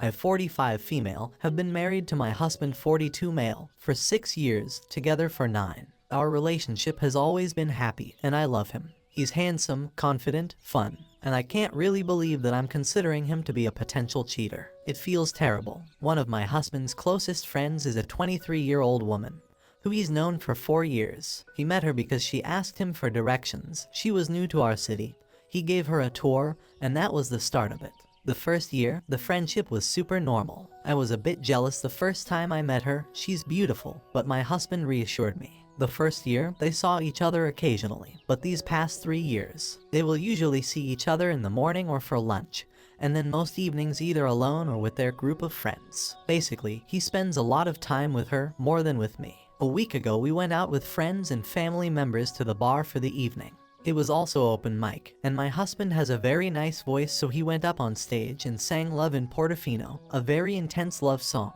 I, 45 female, have been married to my husband, 42 male, for 6 years, together for 9. Our relationship has always been happy, and I love him. He's handsome, confident, fun, and I can't really believe that I'm considering him to be a potential cheater. It feels terrible. One of my husband's closest friends is a 23-year-old woman who he's known for 4 years. He met her because she asked him for directions. She was new to our city. He gave her a tour, and that was the start of it. The first year, the friendship was super normal. I was a bit jealous the first time I met her. She's beautiful, but my husband reassured me. The first year, they saw each other occasionally, but these past 3 years, they will usually see each other in the morning or for lunch, and then most evenings either alone or with their group of friends. Basically, he spends a lot of time with her, more than with me. A week ago, we went out with friends and family members to the bar for the evening. It was also open mic, and my husband has a very nice voice, so he went up on stage and sang Love in Portofino, a very intense love song,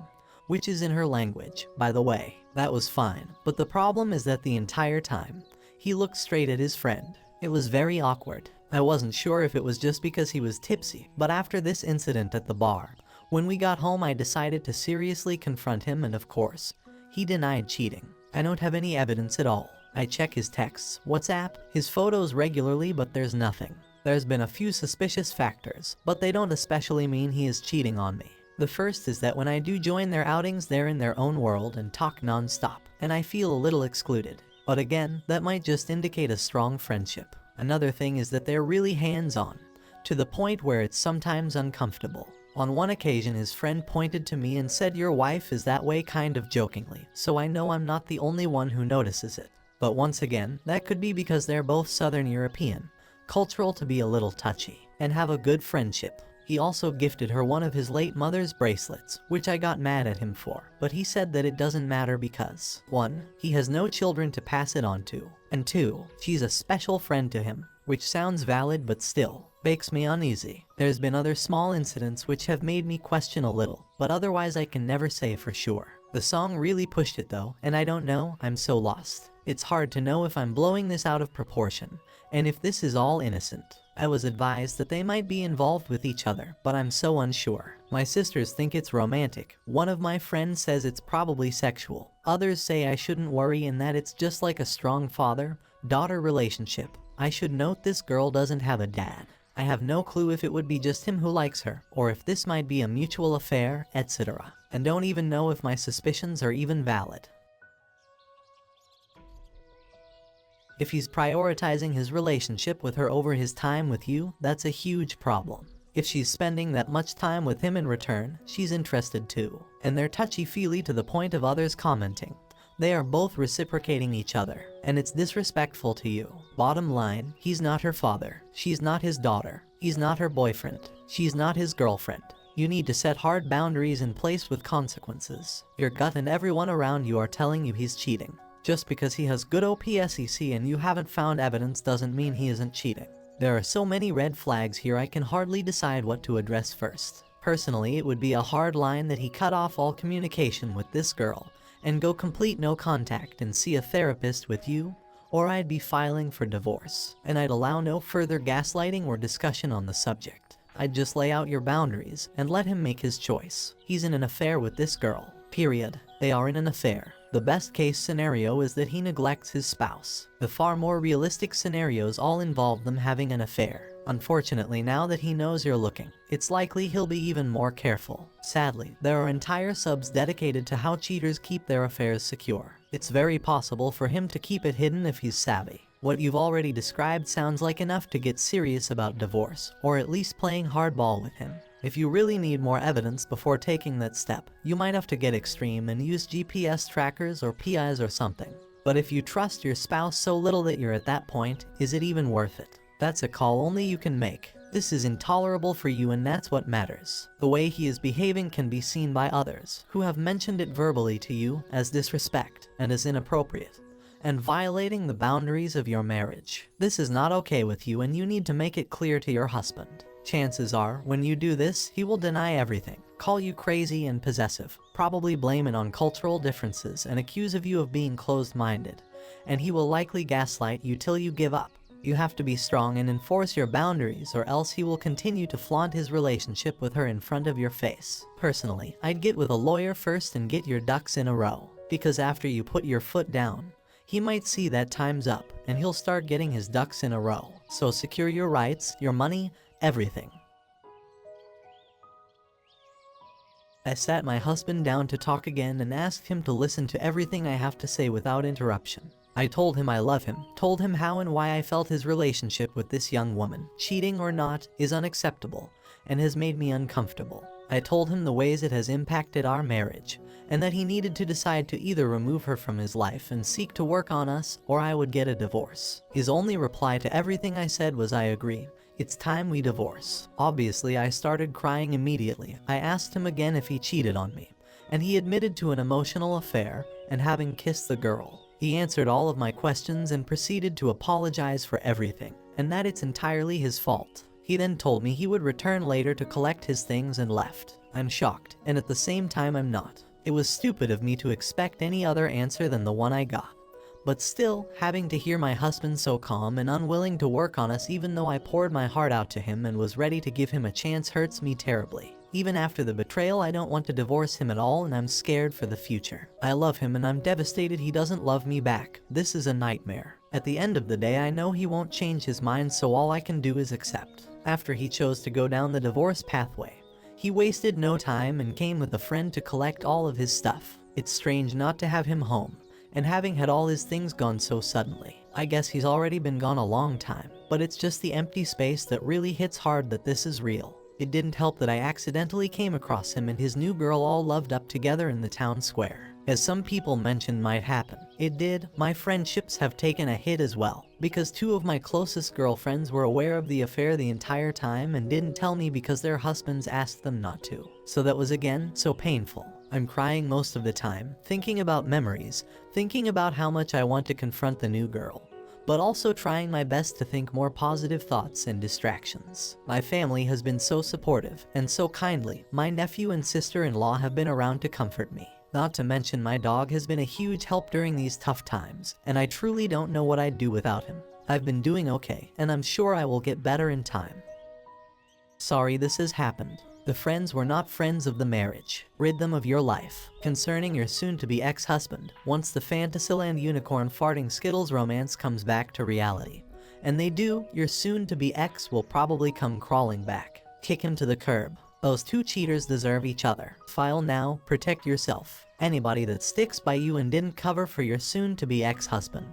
which is in her language, by the way. That was fine, but the problem is that the entire time, he looked straight at his friend. It was very awkward. I wasn't sure if it was just because he was tipsy, but after this incident at the bar, when we got home, I decided to seriously confront him, and of course, he denied cheating. I don't have any evidence at all. I check his texts, WhatsApp, his photos regularly, but there's nothing. There's been a few suspicious factors, but they don't especially mean he is cheating on me. The first is that when I do join their outings, they're in their own world and talk non-stop, and I feel a little excluded. But again, that might just indicate a strong friendship. Another thing is that they're really hands-on, to the point where it's sometimes uncomfortable. On one occasion, his friend pointed to me and said, "Your wife is that way," kind of jokingly, so I know I'm not the only one who notices it. But once again, that could be because they're both Southern European, cultural to be a little touchy, and have a good friendship. He also gifted her one of his late mother's bracelets, which I got mad at him for, but he said that it doesn't matter because 1. He has no children to pass it on to, and 2. She's a special friend to him, which sounds valid but still makes me uneasy. There's been other small incidents which have made me question a little, but otherwise I can never say for sure. The song really pushed it though, and I don't know, I'm so lost. It's hard to know if I'm blowing this out of proportion, and if this is all innocent. I was advised that they might be involved with each other, but I'm so unsure. My sisters think it's romantic. One of my friends says it's probably sexual. Others say I shouldn't worry and that it's just like a strong father-daughter relationship. I should note this girl doesn't have a dad. I have no clue if it would be just him who likes her, or if this might be a mutual affair, etc. And don't even know if my suspicions are even valid. If he's prioritizing his relationship with her over his time with you, that's a huge problem. If she's spending that much time with him in return, she's interested too. And they're touchy-feely to the point of others commenting. They are both reciprocating each other, and it's disrespectful to you. Bottom line, he's not her father. She's not his daughter. He's not her boyfriend. She's not his girlfriend. You need to set hard boundaries in place with consequences. Your gut and everyone around you are telling you he's cheating. Just because he has good OPSEC and you haven't found evidence doesn't mean he isn't cheating. There are so many red flags here I can hardly decide what to address first. Personally, it would be a hard line that he cut off all communication with this girl and go complete no contact and see a therapist with you, or I'd be filing for divorce. And I'd allow no further gaslighting or discussion on the subject. I'd just lay out your boundaries and let him make his choice. He's in an affair with this girl. Period. They are in an affair. The best case scenario is that he neglects his spouse. The far more realistic scenarios all involve them having an affair. Unfortunately, now that he knows you're looking, it's likely he'll be even more careful. Sadly, there are entire subs dedicated to how cheaters keep their affairs secure. It's very possible for him to keep it hidden if he's savvy. What you've already described sounds like enough to get serious about divorce, or at least playing hardball with him. If you really need more evidence before taking that step, you might have to get extreme and use GPS trackers or PIs or something. But if you trust your spouse so little that you're at that point, is it even worth it? That's a call only you can make. This is intolerable for you, and that's what matters. The way he is behaving can be seen by others, who have mentioned it verbally to you, as disrespect, and as inappropriate, and violating the boundaries of your marriage. This is not okay with you, and you need to make it clear to your husband. Chances are, when you do this, he will deny everything, call you crazy and possessive, probably blame it on cultural differences and accuse of you of being closed-minded, and he will likely gaslight you till you give up. You have to be strong and enforce your boundaries, or else he will continue to flaunt his relationship with her in front of your face. Personally, I'd get with a lawyer first and get your ducks in a row, because after you put your foot down, he might see that time's up and he'll start getting his ducks in a row. So secure your rights, your money, everything. I sat my husband down to talk again and asked him to listen to everything I have to say without interruption. I told him I love him, told him how and why I felt his relationship with this young woman, cheating or not, is unacceptable and has made me uncomfortable. I told him the ways it has impacted our marriage, and that he needed to decide to either remove her from his life and seek to work on us, or I would get a divorce. His only reply to everything I said was, "I agree. It's time we divorce." Obviously, I started crying immediately. I asked him again if he cheated on me, and he admitted to an emotional affair and having kissed the girl. He answered all of my questions and proceeded to apologize for everything, and that it's entirely his fault. He then told me he would return later to collect his things and left. I'm shocked, and at the same time I'm not. It was stupid of me to expect any other answer than the one I got. But still, having to hear my husband so calm and unwilling to work on us even though I poured my heart out to him and was ready to give him a chance hurts me terribly. Even after the betrayal, I don't want to divorce him at all, and I'm scared for the future. I love him and I'm devastated he doesn't love me back. This is a nightmare. At the end of the day, I know he won't change his mind, so all I can do is accept. After he chose to go down the divorce pathway, he wasted no time and came with a friend to collect all of his stuff. It's strange not to have him home, and having had all his things gone so suddenly. I guess he's already been gone a long time, but it's just the empty space that really hits hard that this is real. It didn't help that I accidentally came across him and his new girl all loved up together in the town square. As some people mentioned might happen, it did. My friendships have taken a hit as well, because two of my closest girlfriends were aware of the affair the entire time and didn't tell me because their husbands asked them not to. So that was again so painful. I'm crying most of the time, thinking about memories, thinking about how much I want to confront the new girl, but also trying my best to think more positive thoughts and distractions. My family has been so supportive and so kindly. My nephew and sister-in-law have been around to comfort me. Not to mention my dog has been a huge help during these tough times, and I truly don't know what I'd do without him. I've been doing okay, and I'm sure I will get better in time. Sorry this has happened. The friends were not friends of the marriage. Rid them of your life. Concerning your soon-to-be ex-husband, once the Fantasyland unicorn farting Skittles romance comes back to reality, and they do, your soon-to-be ex will probably come crawling back. Kick him to the curb. Those two cheaters deserve each other. File now, protect yourself. Anybody that sticks by you and didn't cover for your soon-to-be ex-husband,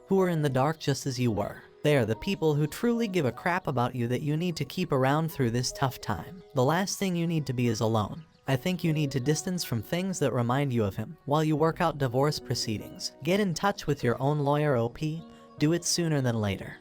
who are in the dark just as you were. They are the people who truly give a crap about you that you need to keep around through this tough time. The last thing you need to be is alone. I think you need to distance from things that remind you of him while you work out divorce proceedings. Get in touch with your own lawyer, OP. Do it sooner than later.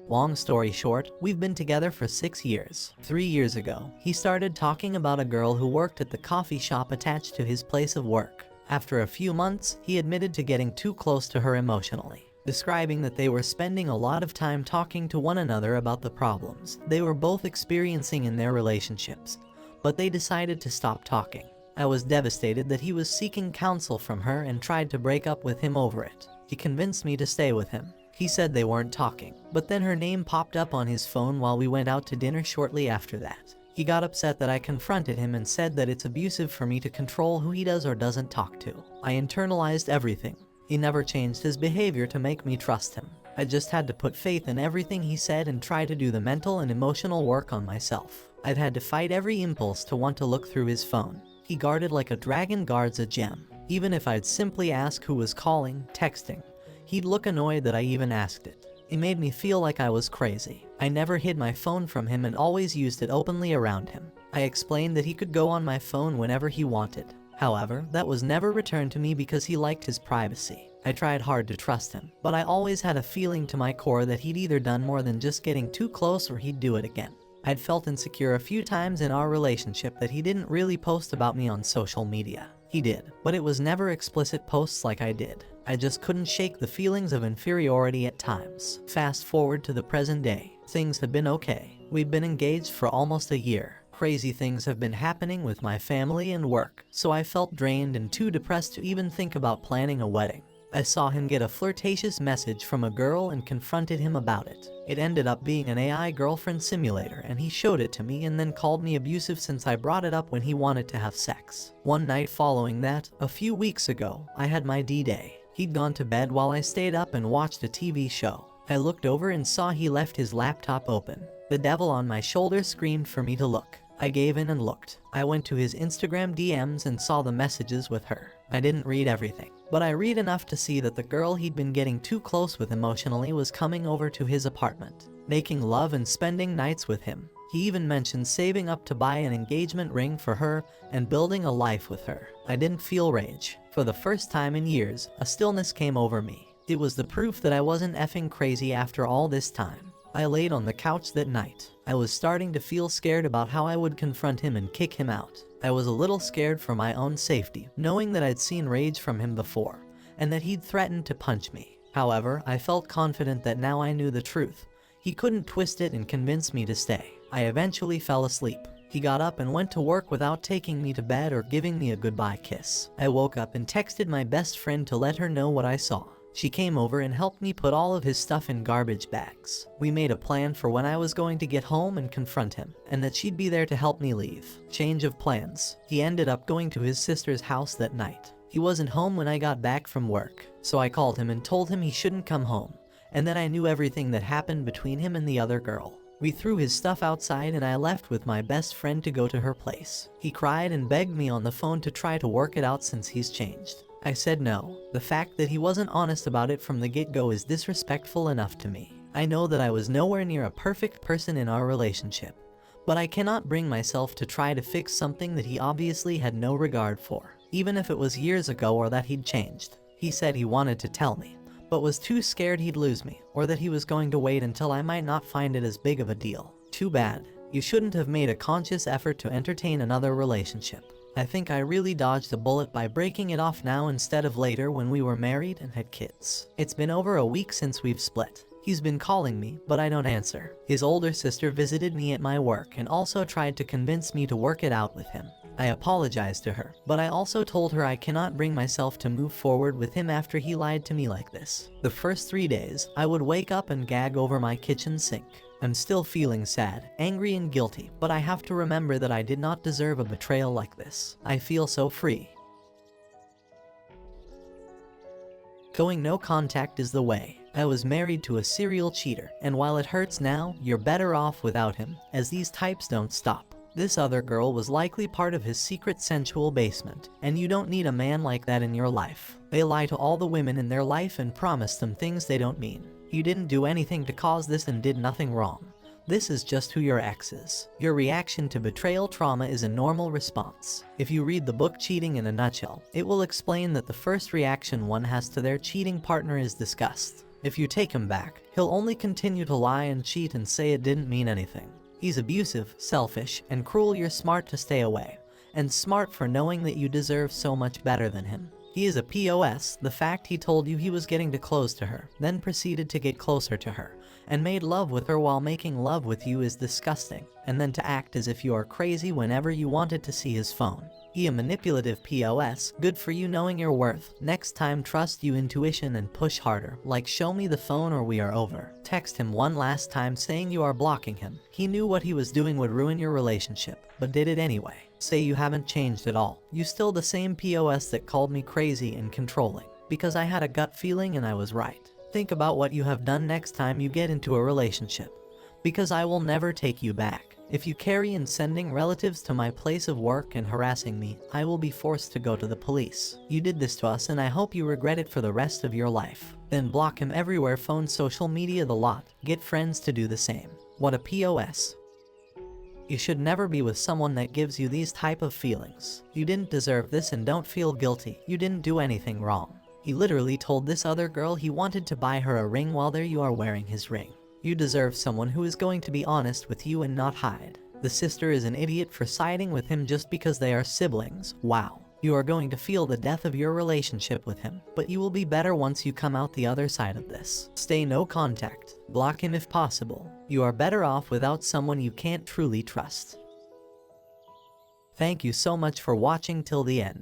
Long story short, we've been together for 6 years. 3 years ago, he started talking about a girl who worked at the coffee shop attached to his place of work. After a few months, he admitted to getting too close to her emotionally, describing that they were spending a lot of time talking to one another about the problems they were both experiencing in their relationships, but they decided to stop talking. I was devastated that he was seeking counsel from her and tried to break up with him over it. He convinced me to stay with him. He said they weren't talking, but then her name popped up on his phone while we went out to dinner shortly after that. He got upset that I confronted him and said that it's abusive for me to control who he does or doesn't talk to. I internalized everything. He never changed his behavior to make me trust him. I just had to put faith in everything he said and try to do the mental and emotional work on myself. I've had to fight every impulse to want to look through his phone. He guarded like a dragon guards a gem. Even if I'd simply ask who was calling, texting, he'd look annoyed that I even asked it. It made me feel like I was crazy. I never hid my phone from him and always used it openly around him. I explained that he could go on my phone whenever he wanted. However, that was never returned to me because he liked his privacy. I tried hard to trust him, but I always had a feeling to my core that he'd either done more than just getting too close or he'd do it again. I'd felt insecure a few times in our relationship that he didn't really post about me on social media. He did, but it was never explicit posts like I did. I just couldn't shake the feelings of inferiority at times. Fast forward to the present day. Things have been okay. We've been engaged for almost a year. Crazy things have been happening with my family and work, so I felt drained and too depressed to even think about planning a wedding. I saw him get a flirtatious message from a girl and confronted him about it. It ended up being an AI girlfriend simulator, and he showed it to me and then called me abusive since I brought it up when he wanted to have sex. One night following that, a few weeks ago, I had my D-Day. He'd gone to bed while I stayed up and watched a TV show. I looked over and saw he left his laptop open. The devil on my shoulder screamed for me to look. I gave in and looked. I went to his Instagram DMs and saw the messages with her. I didn't read everything, but I read enough to see that the girl he'd been getting too close with emotionally was coming over to his apartment, making love and spending nights with him. He even mentioned saving up to buy an engagement ring for her and building a life with her. I didn't feel rage. For the first time in years, a stillness came over me. It was the proof that I wasn't effing crazy after all this time. I laid on the couch that night. I was starting to feel scared about how I would confront him and kick him out. I was a little scared for my own safety, knowing that I'd seen rage from him before, and that he'd threatened to punch me. However, I felt confident that now I knew the truth. He couldn't twist it and convince me to stay. I eventually fell asleep. He got up and went to work without taking me to bed or giving me a goodbye kiss. I woke up and texted my best friend to let her know what I saw. She came over and helped me put all of his stuff in garbage bags. We made a plan for when I was going to get home and confront him, and that she'd be there to help me leave. Change of plans. He ended up going to his sister's house that night. He wasn't home when I got back from work, so I called him and told him he shouldn't come home, and that I knew everything that happened between him and the other girl. We threw his stuff outside and I left with my best friend to go to her place. He cried and begged me on the phone to try to work it out since he's changed. I said no. The fact that he wasn't honest about it from the get-go is disrespectful enough to me. I know that I was nowhere near a perfect person in our relationship, but I cannot bring myself to try to fix something that he obviously had no regard for, even if it was years ago or that he'd changed. He said he wanted to tell me, but was too scared he'd lose me, or that he was going to wait until I might not find it as big of a deal. Too bad. You shouldn't have made a conscious effort to entertain another relationship. I think I really dodged a bullet by breaking it off now instead of later when we were married and had kids. It's been over a week since we've split. He's been calling me, but I don't answer. His older sister visited me at my work and also tried to convince me to work it out with him. I apologized to her, but I also told her I cannot bring myself to move forward with him after he lied to me like this. The first 3 days, I would wake up and gag over my kitchen sink. I'm still feeling sad, angry and guilty, but I have to remember that I did not deserve a betrayal like this. I feel so free. Going no contact is the way. I was married to a serial cheater, and while it hurts now, you're better off without him, as these types don't stop. This other girl was likely part of his secret sensual basement, and you don't need a man like that in your life. They lie to all the women in their life and promise them things they don't mean. You didn't do anything to cause this and did nothing wrong. This is just who your ex is. Your reaction to betrayal trauma is a normal response. If you read the book Cheating in a Nutshell, it will explain that the first reaction one has to their cheating partner is disgust. If you take him back, he'll only continue to lie and cheat and say it didn't mean anything. He's abusive, selfish, and cruel. You're smart to stay away, and smart for knowing that you deserve so much better than him. He is a POS. The fact he told you he was getting too close to her, then proceeded to get closer to her, and made love with her while making love with you is disgusting, and then to act as if you are crazy whenever you wanted to see his phone. He a manipulative POS. Good for you knowing your worth. Next time trust your intuition and push harder, like show me the phone or we are over. Text him one last time saying you are blocking him. He knew what he was doing would ruin your relationship, but did it anyway. Say you haven't changed at all. You still the same POS that called me crazy and controlling, because I had a gut feeling and I was right. Think about what you have done next time you get into a relationship, because I will never take you back. If you carry on sending relatives to my place of work and harassing me, I will be forced to go to the police. You did this to us and I hope you regret it for the rest of your life. Then block him everywhere, phone, social media, the lot. Get friends to do the same. What a POS. You should never be with someone that gives you these type of feelings. You didn't deserve this and don't feel guilty. You didn't do anything wrong. He literally told this other girl he wanted to buy her a ring while there you are wearing his ring. You deserve someone who is going to be honest with you and not hide. The sister is an idiot for siding with him just because they are siblings. Wow. You are going to feel the death of your relationship with him, but you will be better once you come out the other side of this. Stay no contact. Block him if possible. You are better off without someone you can't truly trust. Thank you so much for watching till the end.